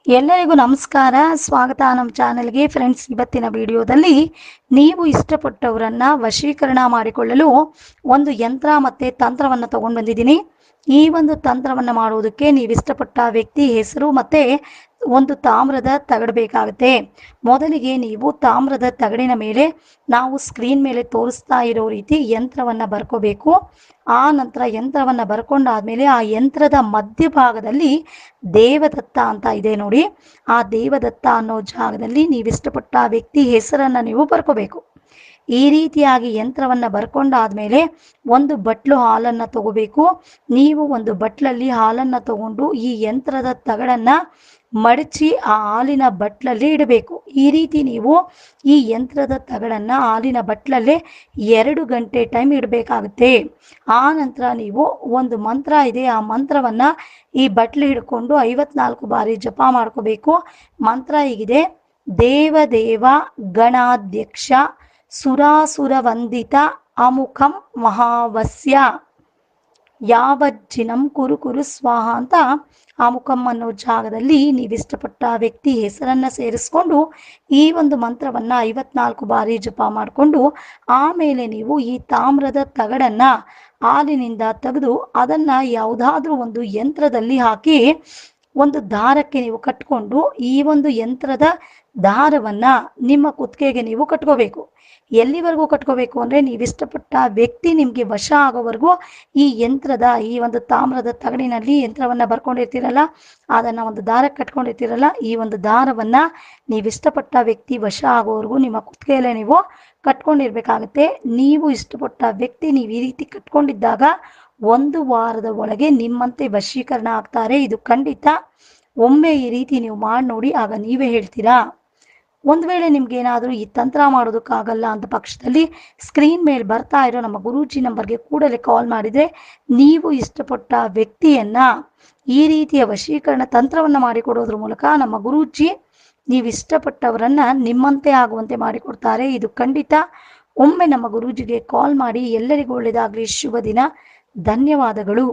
ಎಲ್ಲರಿಗೂ ನಮಸ್ಕಾರ, ಸ್ವಾಗತ ನಮ್ಮ ಚಾನೆಲ್ಗೆ. ಫ್ರೆಂಡ್ಸ್, ಇವತ್ತಿನ ವಿಡಿಯೋದಲ್ಲಿ ನೀವು ಇಷ್ಟಪಟ್ಟವರನ್ನ ವಶೀಕರಣ ಮಾಡಿಕೊಳ್ಳಲು ಒಂದು ಯಂತ್ರ ಮತ್ತು ತಂತ್ರವನ್ನು ತಗೊಂಡು ಬಂದಿದ್ದೀನಿ. ಈ ಒಂದು ತಂತ್ರವನ್ನು ಮಾಡುವುದಕ್ಕೆ ನೀವು ಇಷ್ಟಪಟ್ಟ ವ್ಯಕ್ತಿ ಹೆಸರು ಮತ್ತು ಒಂದು ತಾಮ್ರದ ತಗಡು ಬೇಕಾಗುತ್ತೆ. ಮೊದಲಿಗೆ ನೀವು ತಾಮ್ರದ ತಗಡಿನ ಮೇಲೆ ನಾವು ಸ್ಕ್ರೀನ್ ಮೇಲೆ ತೋರಿಸ್ತಾ ಇರೋ ರೀತಿ ಯಂತ್ರವನ್ನು ಬರ್ಕೋಬೇಕು. ಆ ನಂತರ ಯಂತ್ರವನ್ನು ಬರ್ಕೊಂಡಾದ್ಮೇಲೆ ಆ ಯಂತ್ರದ ಮಧ್ಯಭಾಗದಲ್ಲಿ ದೇವದತ್ತ ಅಂತ ಇದೆ ನೋಡಿ. ಆ ದೇವದತ್ತ ಅನ್ನೋ ಜಾಗದಲ್ಲಿ ನೀವು ಇಷ್ಟಪಟ್ಟ ವ್ಯಕ್ತಿ ಹೆಸರನ್ನು ನೀವು ಬರ್ಕೋಬೇಕು. ಈ ರೀತಿಯಾಗಿ ಯಂತ್ರವನ್ನು ಬರ್ಕೊಂಡಾದ್ಮೇಲೆ ಒಂದು ಬಟ್ಲು ಹಾಲನ್ನು ತಗೋಬೇಕು. ನೀವು ಒಂದು ಬಟ್ಲಲ್ಲಿ ಹಾಲನ್ನು ತಗೊಂಡು ಈ ಯಂತ್ರದ ತಗಡನ್ನು ಮಡಚಿ ಆ ಹಾಲಿನ ಬಟ್ಲಲ್ಲಿ ಇಡಬೇಕು. ಈ ರೀತಿ ನೀವು ಈ ಯಂತ್ರದ ತಗಡನ್ನು ಹಾಲಿನ ಬಟ್ಲಲ್ಲೇ 2 ಗಂಟೆ ಟೈಮ್ ಇಡಬೇಕಾಗುತ್ತೆ. ಆ ನಂತರ ನೀವು ಒಂದು ಮಂತ್ರ ಇದೆ, ಆ ಮಂತ್ರವನ್ನು ಈ ಬಟ್ಲು ಹಿಡ್ಕೊಂಡು 54 ಬಾರಿ ಜಪ ಮಾಡ್ಕೋಬೇಕು. ಮಂತ್ರ ಹೀಗಿದೆ: ದೇವದೇವ ಗಣಾಧ್ಯಕ್ಷ ಸುರಾಸುರ ವಂದಿತ ಅಮುಖಂ ಮಹಾವಸ್ಯ ಯಾವಜ್ಜಿನಂ ಕುರು ಕುರು ಸ್ವಾಹ ಅಂತ ಅಮುಖಂ ಅನ್ನೋ ಜಾಗದಲ್ಲಿ ನೀವಿಷ್ಟಪಟ್ಟ ವ್ಯಕ್ತಿ ಹೆಸರನ್ನು ಸೇರಿಸ್ಕೊಂಡು ಈ ಒಂದು ಮಂತ್ರವನ್ನು 54 ಬಾರಿ ಜಪ ಮಾಡಿಕೊಂಡು ಆಮೇಲೆ ನೀವು ಈ ತಾಮ್ರದ ತಗಡನ್ನು ಹಾಲಿನಿಂದ ತೆಗೆದು ಅದನ್ನು ಯಾವುದಾದ್ರೂ ಒಂದು ಯಂತ್ರದಲ್ಲಿ ಹಾಕಿ ಒಂದು ದಾರಕ್ಕೆ ನೀವು ಕಟ್ಕೊಂಡು ಈ ಒಂದು ಯಂತ್ರದ ದಾರವನ್ನು ನಿಮ್ಮ ಕುತ್ತಿಗೆಗೆ ನೀವು ಕಟ್ಕೋಬೇಕು. ಎಲ್ಲಿವರೆಗೂ ಕಟ್ಕೋಬೇಕು ಅಂದರೆ ನೀವಿಷ್ಟಪಟ್ಟ ವ್ಯಕ್ತಿ ನಿಮಗೆ ವಶ ಆಗೋವರೆಗೂ ಈ ಯಂತ್ರದ ಈ ಒಂದು ತಾಮ್ರದ ತಗಡಿನಲ್ಲಿ ಯಂತ್ರವನ್ನು ಬರ್ಕೊಂಡಿರ್ತೀರಲ್ಲ, ಅದನ್ನು ಒಂದು ದಾರಕ್ಕೆ ಕಟ್ಕೊಂಡಿರ್ತೀರಲ್ಲ, ಈ ಒಂದು ದಾರವನ್ನು ನೀವಿಷ್ಟಪಟ್ಟ ವ್ಯಕ್ತಿ ವಶ ಆಗೋವರೆಗೂ ನಿಮ್ಮ ಕುತ್ತಿಗೆಯಲ್ಲೇ ನೀವು ಕಟ್ಕೊಂಡಿರ್ಬೇಕಾಗುತ್ತೆ. ನೀವು ಇಷ್ಟಪಟ್ಟ ವ್ಯಕ್ತಿ ನೀವು ಈ ರೀತಿ ಕಟ್ಕೊಂಡಿದ್ದಾಗ 1 ವಾರದ ಒಳಗೆ ನಿಮ್ಮಂತೆ ವಶೀಕರಣ ಆಗ್ತಾರೆ. ಇದು ಖಂಡಿತ. ಒಮ್ಮೆ ಈ ರೀತಿ ನೀವು ಮಾಡಿ ನೋಡಿ, ಆಗ ನೀವೇ ಹೇಳ್ತೀರಾ. ಒಂದು ವೇಳೆ ನಿಮ್ಗೇನಾದರೂ ಈ ತಂತ್ರ ಮಾಡೋದಕ್ಕಾಗಲ್ಲ ಅಂತ ಪಕ್ಷದಲ್ಲಿ ಸ್ಕ್ರೀನ್ ಮೇಲೆ ಬರ್ತಾ ಇರೋ ನಮ್ಮ ಗುರೂಜಿ ನಂಬರ್ಗೆ ಕೂಡಲೇ ಕಾಲ್ ಮಾಡಿದರೆ ನೀವು ಇಷ್ಟಪಟ್ಟ ವ್ಯಕ್ತಿಯನ್ನು ಈ ರೀತಿಯ ವಶೀಕರಣ ತಂತ್ರವನ್ನು ಮಾಡಿಕೊಡೋದ್ರ ಮೂಲಕ ನಮ್ಮ ಗುರೂಜಿ ನೀವು ಇಷ್ಟಪಟ್ಟವರನ್ನು ನಿಮ್ಮಂತೆ ಆಗುವಂತೆ ಮಾಡಿಕೊಡ್ತಾರೆ. ಇದು ಖಂಡಿತ. ಒಮ್ಮೆ ನಮ್ಮ ಗುರೂಜಿಗೆ ಕಾಲ್ ಮಾಡಿ. ಎಲ್ಲರಿಗೂ ಒಳ್ಳೆಯದಾಗಲಿ. ಶುಭ ದಿನ. ಧನ್ಯವಾದಗಳು.